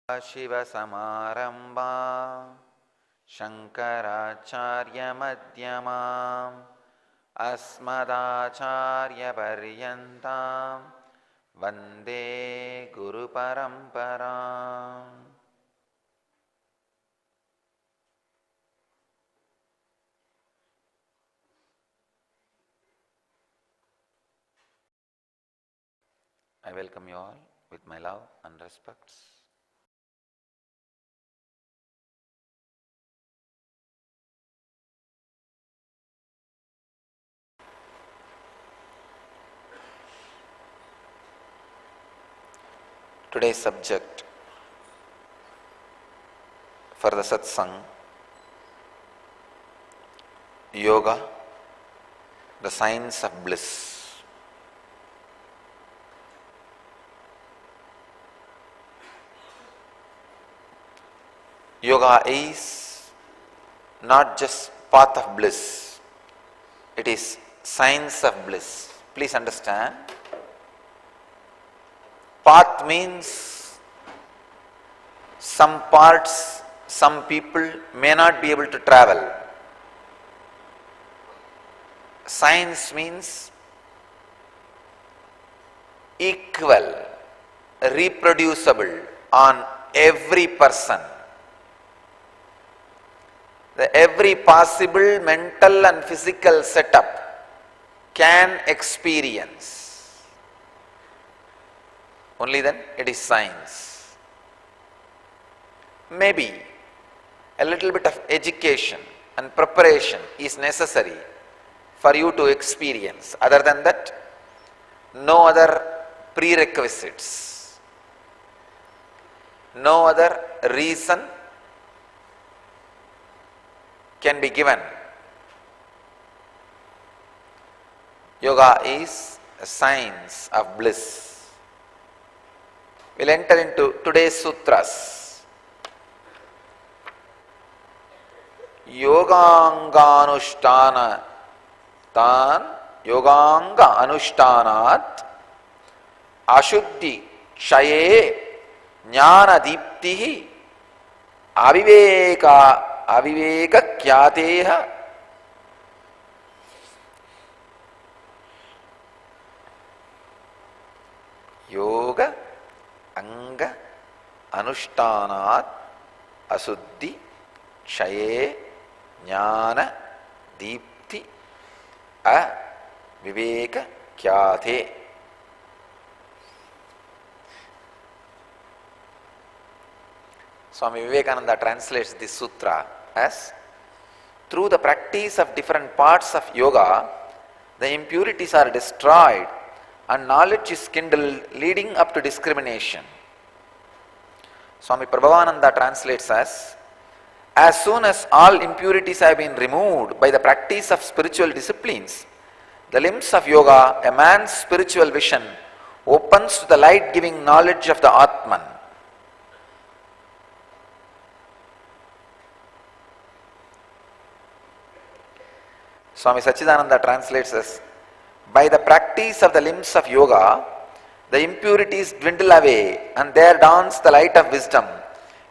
शिवसमारम्भा शङ्कराचार्यमध्यमाम् अस्मदाचार्यपर्यन्तां वन्दे गुरुपरम्पराम्. I welcome you all with my love and respects. Today's subject for the satsang, Yoga, the science of bliss. Yoga is not just path of bliss, it is science of bliss. Please understand. Path means some parts, some people may not be able to travel. Science means equal, reproducible on every person. Every possible mental and physical setup can experience. Only then it is science. Maybe a little bit of education and preparation is necessary for you to experience. Other than that, no other prerequisites, no other reason can be given. Yoga is a science of bliss. We'll enter into today's sutras. Yoganganushtana tan yoganga anushthanat ashuddhi kshaye jnana deeptihi aviveka kyateha. Yoga anga anushthanat asuddhi kshaye jnana deepti aviveka kyate. Swami Vivekananda translates this sutra as, through the practice of different parts of yoga, the impurities are destroyed and knowledge is kindled, leading up to discrimination. Swami Prabhavananda translates as soon as all impurities have been removed by the practice of spiritual disciplines, the limbs of yoga, a man's spiritual vision, opens to the light-giving knowledge of the Atman. Swami Sachidananda translates as, by the practice of the limbs of yoga, the impurities dwindle away and there dawns the light of wisdom,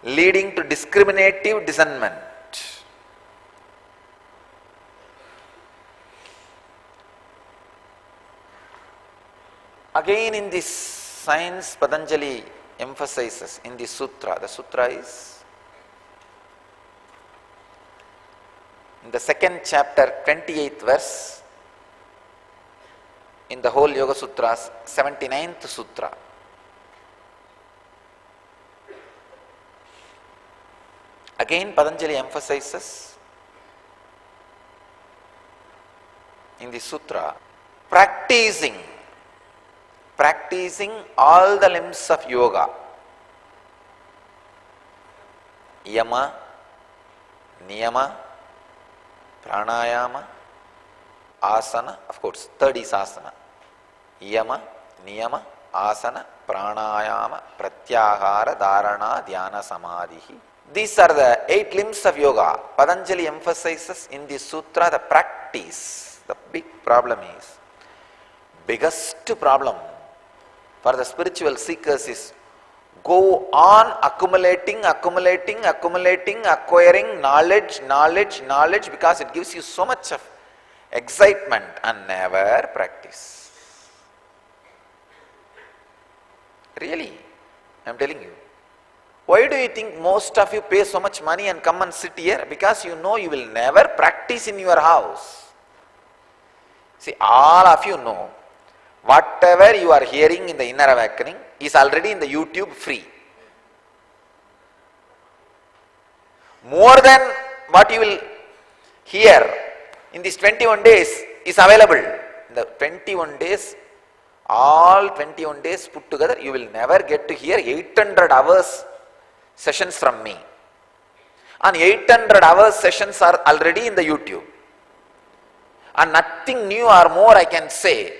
leading to discriminative discernment. Again in this science, Patanjali emphasizes in the sutra. The sutra is in the second chapter, 28th verse, in the whole Yoga Sutras, 79th Sutra. Again Patanjali emphasizes in the sutra, practicing all the limbs of yoga. Yama, Niyama, Pranayama, Asana, of course, third is Asana. Yama, Niyama, Asana, Pranayama, Pratyahara, Dharana, Dhyana, Samadhi. These are the 8 limbs of yoga. Patanjali emphasizes in the sutra the practice. The biggest problem for the spiritual seekers is go on accumulating, acquiring knowledge, because it gives you so much of excitement, and never practice. Really, I am telling you. Why do you think most of you pay so much money and come and sit here? Because you know you will never practice in your house. See, all of you know, whatever you are hearing in the Inner Awakening is already in the YouTube free. More than what you will hear in these 21 days is available. In the 21 days, all 21 days put together, you will never get to hear 800 hours sessions from me. And 800 hours sessions are already in the YouTube. And nothing new or more I can say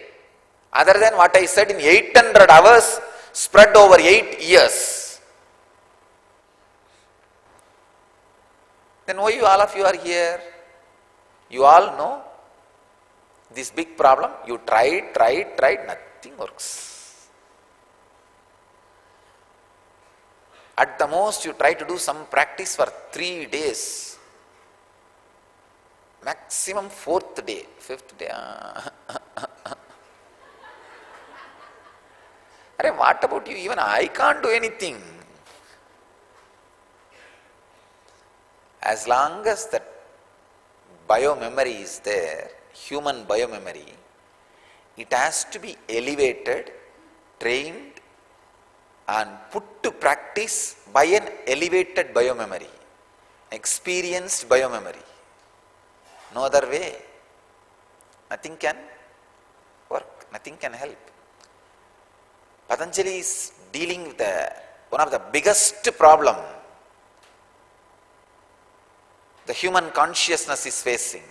other than what I said in 800 hours spread over 8 years. Then why all of you are here? You all know this big problem. You tried, nothing works. At the most, you try to do some practice for 3 days. Maximum 4th day, 5th day. What about you? Even I can't do anything. As long as that biomemory is there, human biomemory, it has to be elevated, trained, and put to practice by an elevated biomemory, experienced biomemory. No other way. Nothing can work, nothing can help. Patanjali is dealing with one of the biggest problem the human consciousness is facing.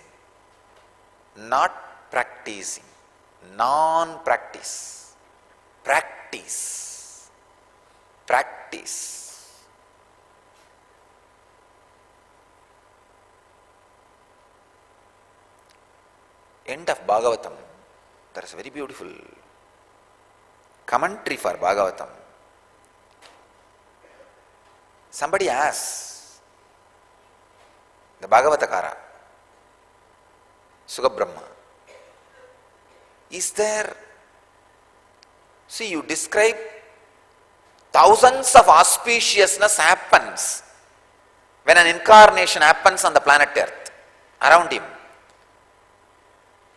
Not practicing, non-practice, practice. End of Bhagavatam, there is a very beautiful commentary for Bhagavatam. Somebody asks the Bhagavatakara, Sugabrahma, is there, see, you describe thousands of auspiciousness happens when an incarnation happens on the planet Earth around him.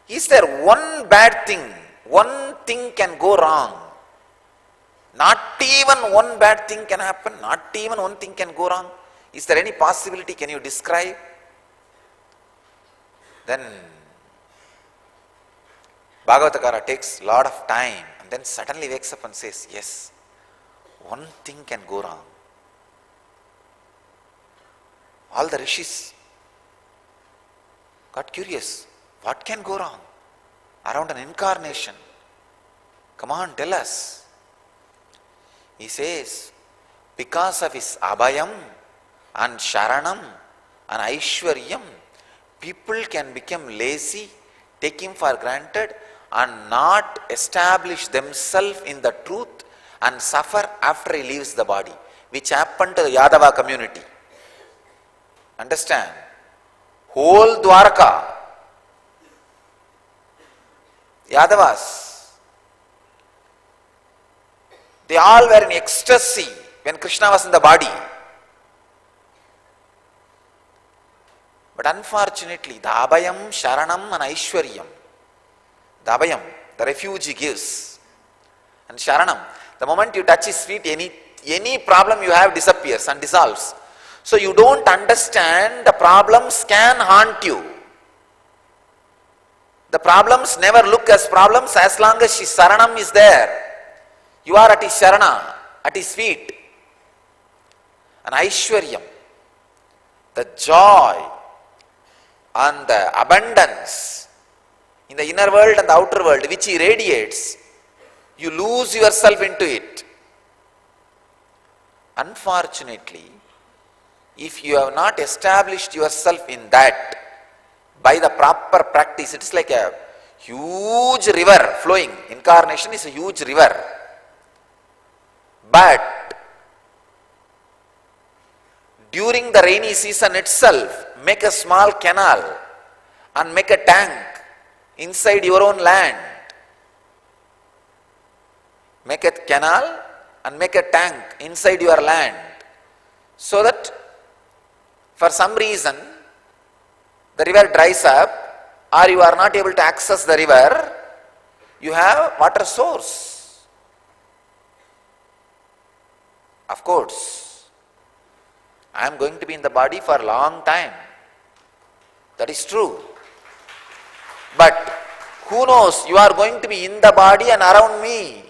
Is there one bad thing, one thing can go wrong? Not even one bad thing can happen, not even one thing can go wrong. Is there any possibility? Can you describe? Then Bhagavatakara takes a lot of time and then suddenly wakes up and says, yes, one thing can go wrong. All the rishis got curious. What can go wrong around an incarnation? Come on, tell us. He says, because of his abhayam and sharanam and aishwaryam, people can become lazy, take him for granted, and not establish themselves in the truth and suffer after he leaves the body, which happened to the Yadava community. Understand? Whole Dwarka, Yadavas, they all were in ecstasy when Krishna was in the body. But unfortunately, the abhayam, sharanam and aishwaryam, the abhayam, the refuge he gives, and sharanam, the moment you touch his feet, any problem you have disappears and dissolves. So you don't understand the problems can haunt you. The problems never look as problems as long as his sharanam is there. You are at his sharana, at his feet. And aishwaryam, the joy and the abundance in the inner world and the outer world which he radiates, you lose yourself into it. Unfortunately, if you have not established yourself in that by the proper practice, it's like a huge river flowing. Incarnation is a huge river. But During the rainy season itself, make a small canal and make a tank inside your own land. Make a canal and make a tank inside your land, so that for some reason the river dries up or you are not able to access the river, you have water source. Of course, I am going to be in the body for a long time. That is true. But who knows, you are going to be in the body and around me.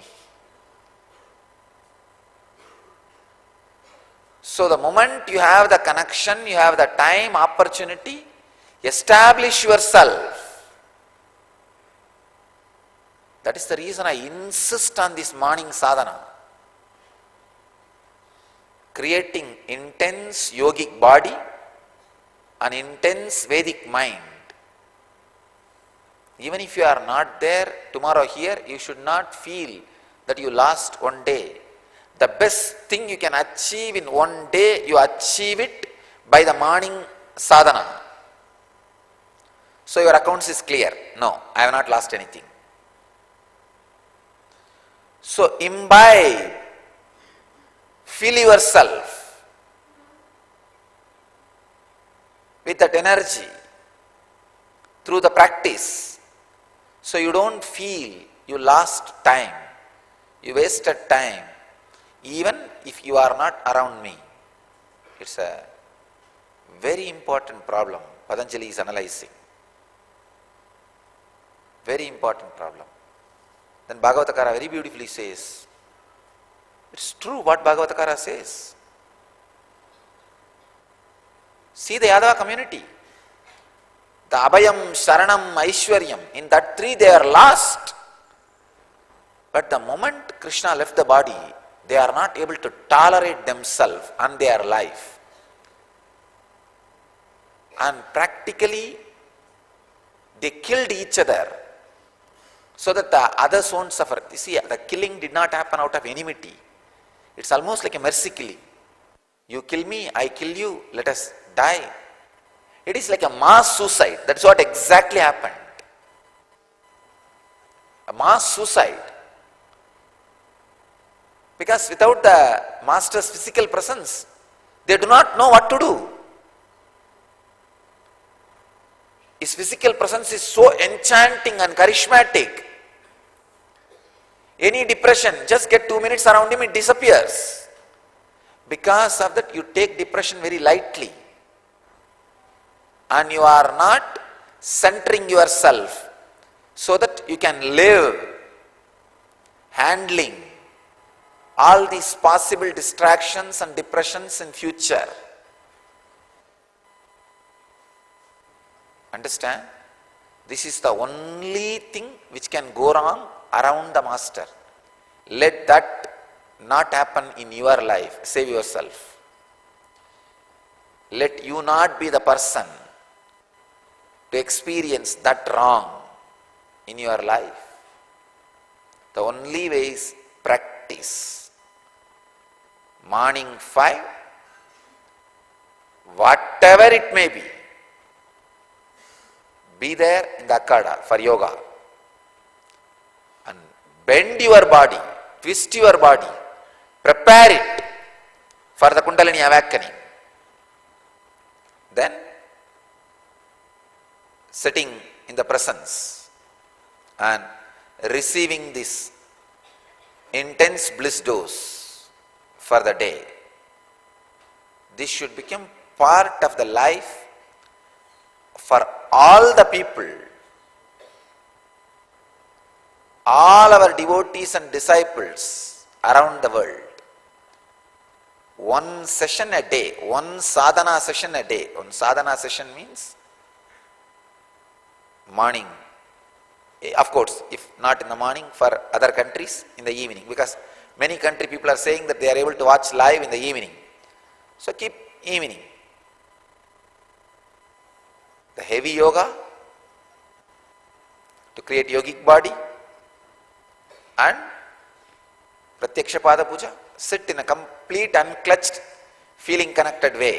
So the moment you have the connection, you have the time, opportunity, establish yourself. That is the reason I insist on this morning sadhana. Creating intense yogic body, an intense Vedic mind. Even if you are not there tomorrow here, you should not feel that you lost one day. The best thing you can achieve in one day, you achieve it by the morning sadhana. So your accounts is clear. No, I have not lost anything. So imbibe, fill yourself with that energy through the practice. So you don't feel you lost time, you wasted time. Even if you are not around me, it's a very important problem Patanjali is analyzing. Very important problem. Then Bhagavatakara very beautifully says, it's true what Bhagavatakara says. See the Yadava community. The Abhayam, Sharanam, Aishwaryam, in that three they are lost. But the moment Krishna left the body, they are not able to tolerate themselves and their life. And practically, they killed each other so that the others won't suffer. You see, the killing did not happen out of enmity. It's almost like a mercy killing. You kill me, I kill you, let us die. It is like a mass suicide. That's what exactly happened. A mass suicide. Because without the master's physical presence, they do not know what to do. His physical presence is so enchanting and charismatic. Any depression, just get 2 minutes around him, it disappears. Because of that, you take depression very lightly. And you are not centering yourself so that you can live handling all these possible distractions and depressions in future. Understand? This is the only thing which can go wrong around the master. Let that not happen in your life. Save yourself. Let you not be the person to experience that wrong in your life. The only way is practice. Morning 5, whatever it may be there in the Akada for yoga. And bend your body, twist your body, prepare it for the Kundalini awakening. Then, sitting in the presence and receiving this intense bliss dose for the day. This should become part of the life for all the people, all our devotees and disciples around the world. One session a day, one sadhana session a day. One sadhana session means morning. Of course, if not in the morning, for other countries, in the evening. Because many country people are saying that they are able to watch live in the evening. So keep evening. The heavy yoga to create yogic body and Pratyaksha Pada Puja. Sit in a complete unclutched feeling connected way,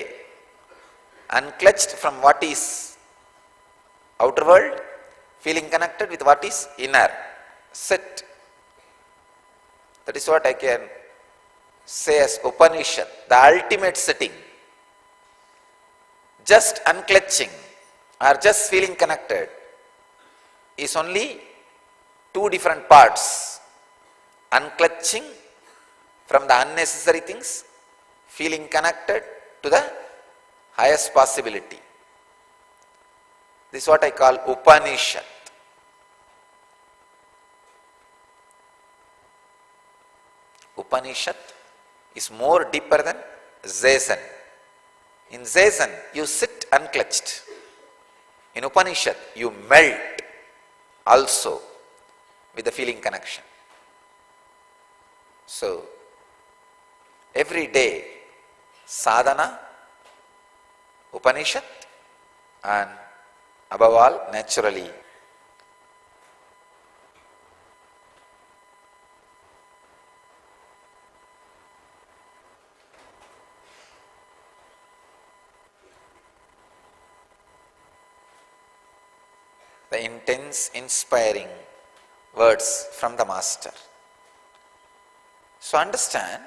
unclutched from what is outer world, feeling connected with what is inner. Sit. That is what I can say as Upanishad, the ultimate sitting. Just unclutching or just feeling connected is only two different parts. Unclutching from the unnecessary things, feeling connected to the highest possibility. This is what I call Upanishad. Upanishad is more deeper than Zazen. In Zazen, you sit unclutched. In Upanishad, you melt also with the feeling connection. So, every day, sadhana, Upanishad, and above all, naturally, the intense, inspiring words from the Master. So understand,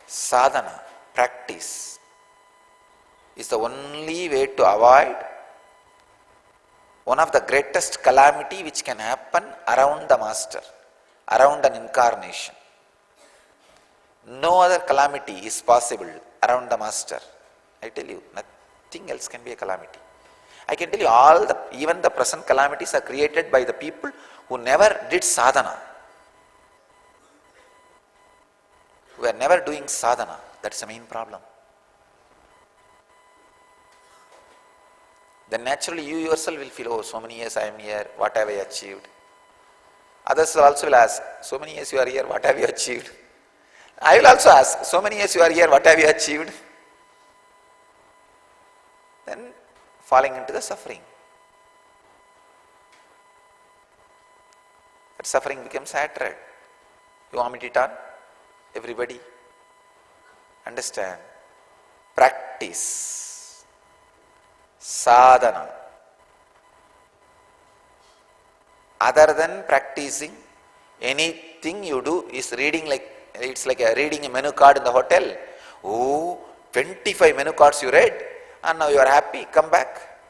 sadhana, practice, is the only way to avoid one of the greatest calamity which can happen around the Master, around an incarnation. No other calamity is possible around the Master. I tell you, nothing else can be a calamity. I can tell you even the present calamities are created by the people who never did sadhana, who are never doing sadhana. That's the main problem. Then naturally you yourself will feel, oh, so many years I am here, what have I achieved? Others also will ask, so many years you are here, what have you achieved? I will also ask, so many years you are here, what have you achieved? Then falling into the suffering. That suffering becomes hatred. You vomit it on everybody. Understand? Practice. Sadhana. Other than practicing, anything you do is reading it's like reading a menu card in the hotel. Oh, 25 menu cards you read and now you are happy, come back.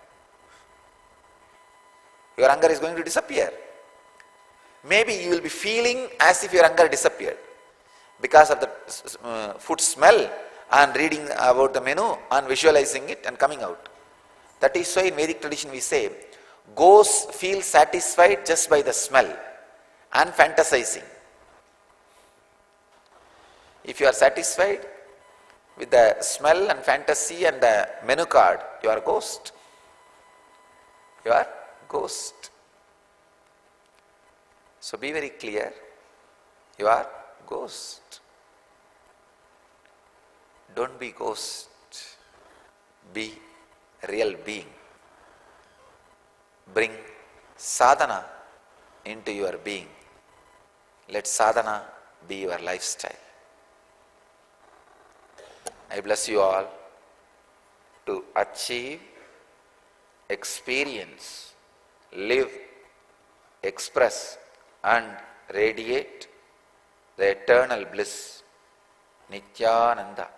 Your hunger is going to disappear. Maybe you will be feeling as if your hunger disappeared because of the food smell and reading about the menu and visualizing it and coming out. That is why in Vedic tradition we say, ghosts feel satisfied just by the smell and fantasizing. If you are satisfied with the smell and fantasy and the menu card, you are a ghost. You are ghost. So be very clear, you are ghost. Don't be ghost, be real being. Bring sadhana into your being. Let sadhana be your lifestyle. I bless you all to achieve, experience, live, express and radiate the eternal bliss, Nityananda.